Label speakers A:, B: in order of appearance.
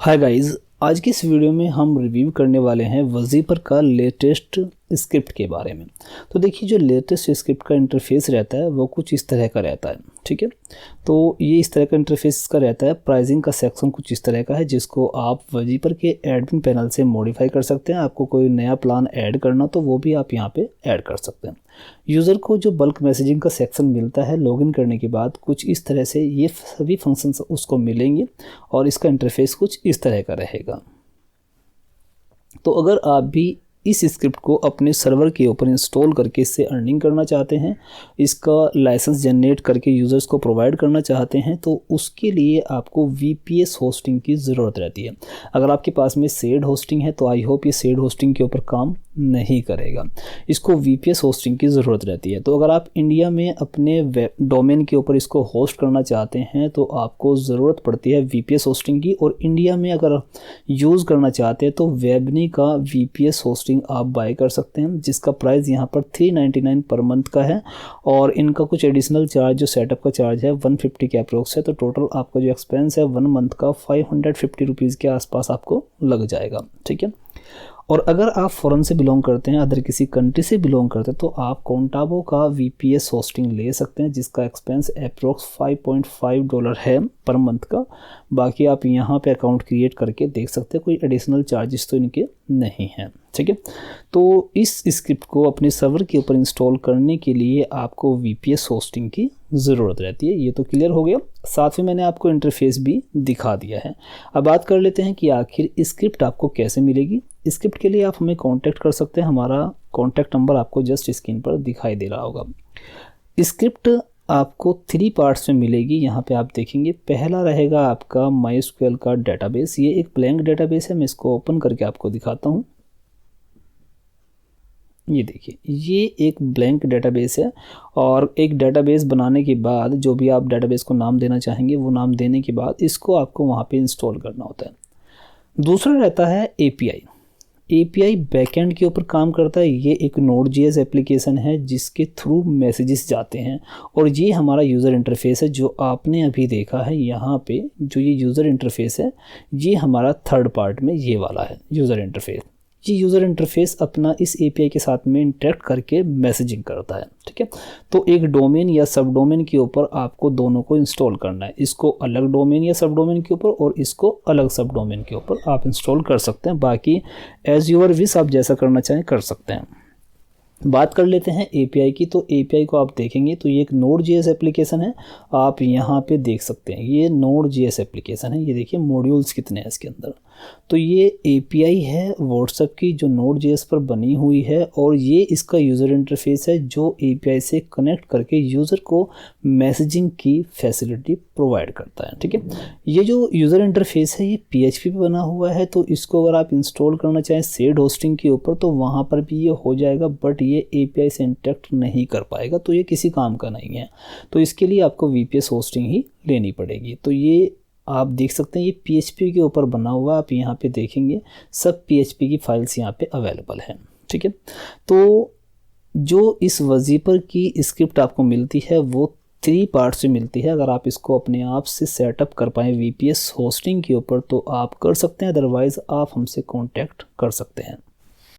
A: Hi guys, आज की इस वीडियो में हम रिव्यू करने वाले हैं वजीपर का लेटेस्ट स्क्रिप्ट के बारे में। तो देखिए, जो लेटेस्ट स्क्रिप्ट का इंटरफेस रहता है वो कुछ इस तरह का रहता है। ठीक है, तो ये इस तरह का इंटरफेस का रहता है। प्राइसिंग का सेक्शन कुछ इस तरह का है, जिसको आप वजीपर के एडमिन पैनल से मॉडिफाई कर सकते हैं। आपको कोई नया प्लान ऐड करना तो वो भी आप यहाँ पे ऐड कर सकते हैं। यूज़र को जो बल्क मैसेजिंग का सेक्शन मिलता है लॉगिन करने के बाद, कुछ इस तरह से ये सभी फंक्शंस उसको मिलेंगे और इसका इंटरफेस कुछ इस तरह का रहेगा। तो अगर आप भी इस स्क्रिप्ट को अपने सर्वर के ऊपर इंस्टॉल करके इससे अर्निंग करना चाहते हैं, इसका लाइसेंस जनरेट करके यूज़र्स को प्रोवाइड करना चाहते हैं, तो उसके लिए आपको VPS होस्टिंग की ज़रूरत रहती है। अगर आपके पास में शेयर्ड होस्टिंग है तो आई होप ये शेयर्ड होस्टिंग के ऊपर काम नहीं करेगा। इसको VPS होस्टिंग की ज़रूरत रहती है। तो अगर आप इंडिया में अपने वेब डोमेन के ऊपर इसको होस्ट करना चाहते हैं तो आपको ज़रूरत पड़ती है VPS होस्टिंग की। और इंडिया में अगर यूज़ करना चाहते हैं तो वेबनी का VPS होस्टिंग आप बाय कर सकते हैं, जिसका प्राइस यहाँ पर 399 पर मंथ का है। और इनका कुछ एडिशनल चार्ज जो सेटअप का चार्ज है 150 के अप्रोक्स है। तो टोटल आपका जो एक्सपेंस है 1 मंथ का 550 रुपीज़ के आसपास आपको लग जाएगा। ठीक है, और अगर आप फॉरेन से बिलोंग करते हैं, अदर किसी कंट्री से बिलोंग करते हैं, तो आप कोंटाबो का VPS होस्टिंग ले सकते हैं, जिसका एक्सपेंस अप्रोक्स $5.5 है पर मंथ का। बाकी आप यहाँ पे अकाउंट क्रिएट करके देख सकते हैं, कोई एडिशनल चार्जेस तो इनके नहीं हैं। ठीक है, तो इस स्क्रिप्ट को अपने सर्वर के ऊपर इंस्टॉल करने के लिए आपको VPS होस्टिंग की ज़रूरत रहती है। ये तो क्लियर हो गया, साथ में मैंने आपको इंटरफेस भी दिखा दिया है। अब बात कर लेते हैं कि आखिर स्क्रिप्ट आपको कैसे मिलेगी। स्क्रिप्ट के लिए आप हमें कांटेक्ट कर सकते हैं। हमारा कांटेक्ट नंबर आपको जस्ट स्क्रीन पर दिखाई दे रहा होगा। स्क्रिप्ट आपको 3 पार्ट्स में मिलेगी। यहाँ पे आप देखेंगे, पहला रहेगा आपका MySQL का डेटाबेस। ये एक ब्लैंक डेटाबेस है, मैं इसको ओपन करके आपको दिखाता हूँ। ये देखिए, ये एक ब्लैंक डेटाबेस है। और एक डेटाबेस बनाने के बाद जो भी आप डेटाबेस को नाम देना चाहेंगे वो नाम देने के बाद इसको आपको वहाँ पे इंस्टॉल करना होता है। दूसरा रहता है API बैकएंड के ऊपर काम करता है। ये एक Node.js एप्लीकेशन है जिसके थ्रू मैसेजेस जाते हैं। और ये हमारा यूज़र इंटरफेस है जो आपने अभी देखा है। यहाँ पे जो ये यूज़र इंटरफेस है, ये हमारा थर्ड पार्ट में ये वाला है यूज़र इंटरफेस। ये यूज़र इंटरफेस अपना इस API के साथ में इंटरेक्ट करके मैसेजिंग करता है। ठीक है, तो एक डोमेन या सब डोमेन के ऊपर आपको दोनों को इंस्टॉल करना है। इसको अलग डोमेन या सब डोमेन के ऊपर और इसको अलग सब डोमेन के ऊपर आप इंस्टॉल कर सकते हैं। बाकी एज यूर विश, आप जैसा करना चाहें कर सकते हैं। बात कर लेते हैं API की। तो API को आप देखेंगे तो ये एक Node.js एप्लीकेशन है। आप यहाँ पे देख सकते हैं, ये Node.js एप्लीकेशन है। ये देखिए मॉड्यूल्स कितने हैं इसके अंदर। तो ये API है व्हाट्सएप की जो Node.js पर बनी हुई है। और ये इसका यूज़र इंटरफेस है जो API से कनेक्ट करके यूज़र को मैसेजिंग की फैसिलिटी प्रोवाइड करता है। ठीक है, ये जो यूज़र इंटरफेस है ये PHP पे बना हुआ है। तो इसको अगर आप इंस्टॉल करना चाहें शेयर्ड होस्टिंग के ऊपर तो वहाँ पर भी ये हो जाएगा, बट ये API से इंटरेक्ट नहीं कर पाएगा, तो ये किसी काम का नहीं है। तो इसके लिए आपको VPS होस्टिंग ही लेनी पड़ेगी। तो ये आप देख सकते हैं, ये PHP के ऊपर बना हुआ। आप यहाँ पे देखेंगे सब PHP की फाइल्स यहाँ पे अवेलेबल हैं। ठीक है, तो जो इस वजीपर की स्क्रिप्ट आपको मिलती है वो 3 पार्ट से मिलती है। अगर आप इसको अपने आप से सेटअप कर पाएँ VPS होस्टिंग के ऊपर तो आप कर सकते हैं, अदरवाइज़ आप हमसे कॉन्टैक्ट कर सकते हैं।